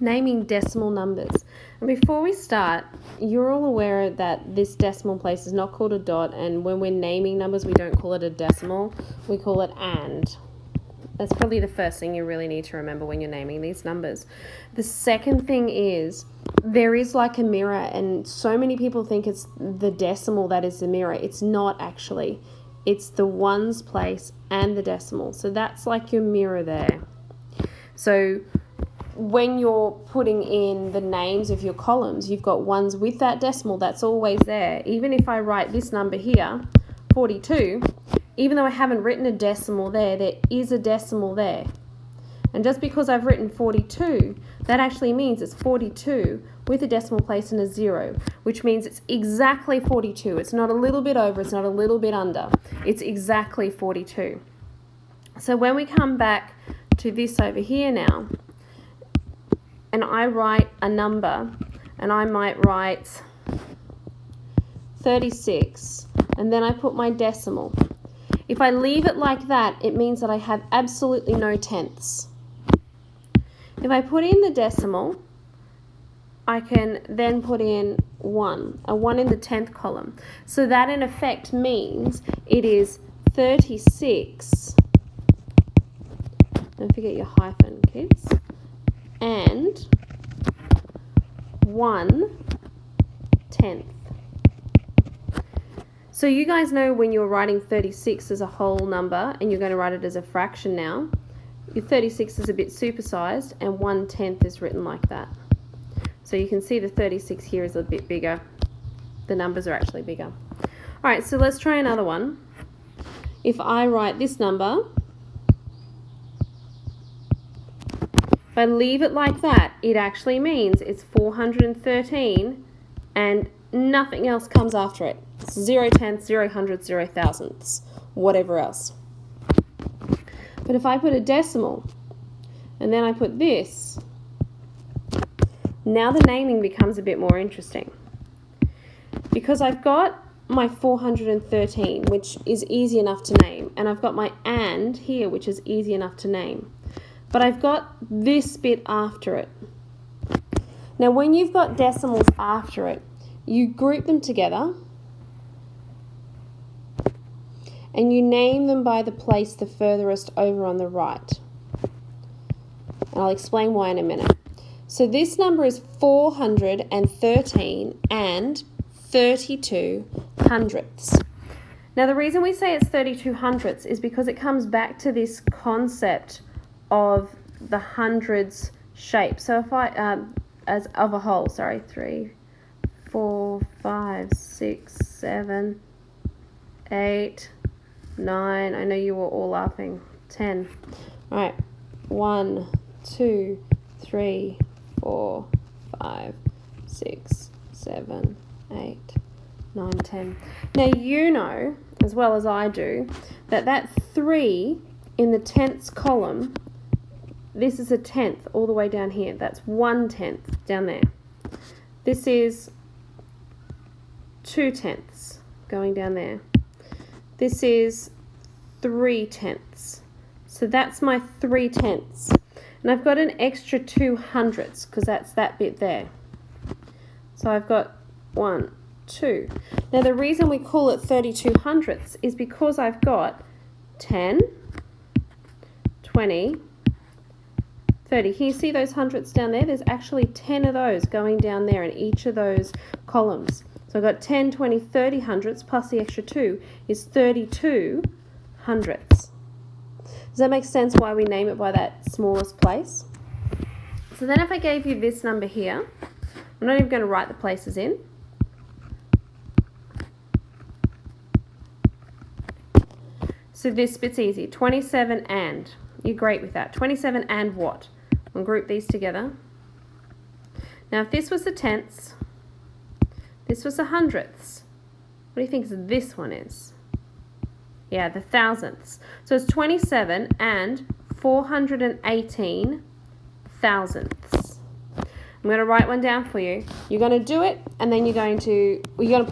Naming decimal numbers. And before we start, you're all aware that this decimal place is not called a dot, and when we're naming numbers, we don't call it a decimal, we call it and. That's probably the first thing you really need to remember when you're naming these numbers. The second thing is there is like a mirror, and so many people think it's the decimal that is the mirror. It's not actually. It's the ones place and the decimal. So that's like your mirror there. So when you're putting in the names of your columns, you've got ones with that decimal, that's always there. Even if I write this number here, 42, even though I haven't written a decimal there, there is a decimal there. And just because I've written 42, that actually means it's 42 with a decimal place and a 0, which means it's exactly 42. It's not a little bit over, it's not a little bit under. It's exactly 42. So when we come back to this over here now, and I write a number, and I might write 36, and then I put my decimal. If I leave it like that, it means that I have absolutely no tenths. If I put in the decimal, I can then put in a 1 in the 10th column. So that in effect means it is 36, don't forget your hyphen, kids, and 1/10. So you guys know when you're writing 36 as a whole number and you're going to write it as a fraction now, your 36 is a bit supersized and 1/10 is written like that. So you can see the 36 here is a bit bigger. The numbers are actually bigger. Alright, so let's try another one. If I write this number, if I leave it like that, it actually means it's 413 and nothing else comes after it. It's 0 tenths, 0 hundredths, 0 thousandths, whatever else. But if I put a decimal and then I put this, now the naming becomes a bit more interesting. Because I've got my 413, which is easy enough to name, and I've got my and here, which is easy enough to name. But I've got this bit after it. Now when you've got decimals after it, you group them together and you name them by the place the furthest over on the right. And I'll explain why in a minute. So this number is 413 and 32 hundredths. Now the reason we say it's 32 hundredths is because it comes back to this concept of the hundreds shape. So if I, as of a whole, 3, 4, 5, 6, 7, 8, 9, I know you were all laughing, 10. All right, 1, 2, 3, 4, 5, 6, 7, 8, 9, 10. Now you know, as well as I do, that 3 in the tenths column, this is a tenth all the way down here. That's 1/10 down there. This is 2/10 going down there. This is 3/10. So that's my 3/10. And I've got an extra 2 hundredths because that's that bit there. So I've got 1, 2. Now the reason we call it 32 hundredths is because I've got 10, 20, 30. Can you see those hundredths down there? There's actually 10 of those going down there in each of those columns. So I've got 10, 20, 30 hundredths plus the extra 2 is 32 hundredths. Does that make sense why we name it by that smallest place? So then if I gave you this number here, I'm not even going to write the places in. So this bit's easy. 27 and. You're great with that. 27 and what? We'll group these together. Now if this was the tenths, this was the hundredths, what do you think this one is? Yeah, the thousandths. So it's 27 and 418 thousandths. I'm going to write one down for you. You're going to do it, and then you're going to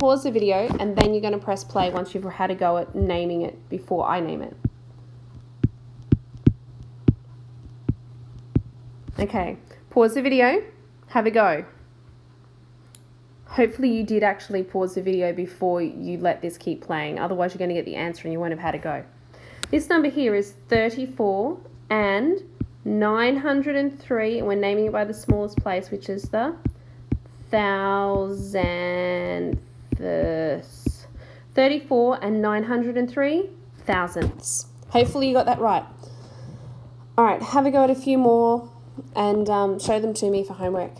pause the video, and then you're going to press play once you've had a go at naming it before I name it. Okay, pause the video, have a go. Hopefully you did actually pause the video before you let this keep playing. Otherwise you're going to get the answer and you won't have had a go. This number here is 34 and 903. And we're naming it by the smallest place, which is the thousandths. 34 and 903 thousandths. Hopefully you got that right. All right, have a go at a few more and show them to me for homework.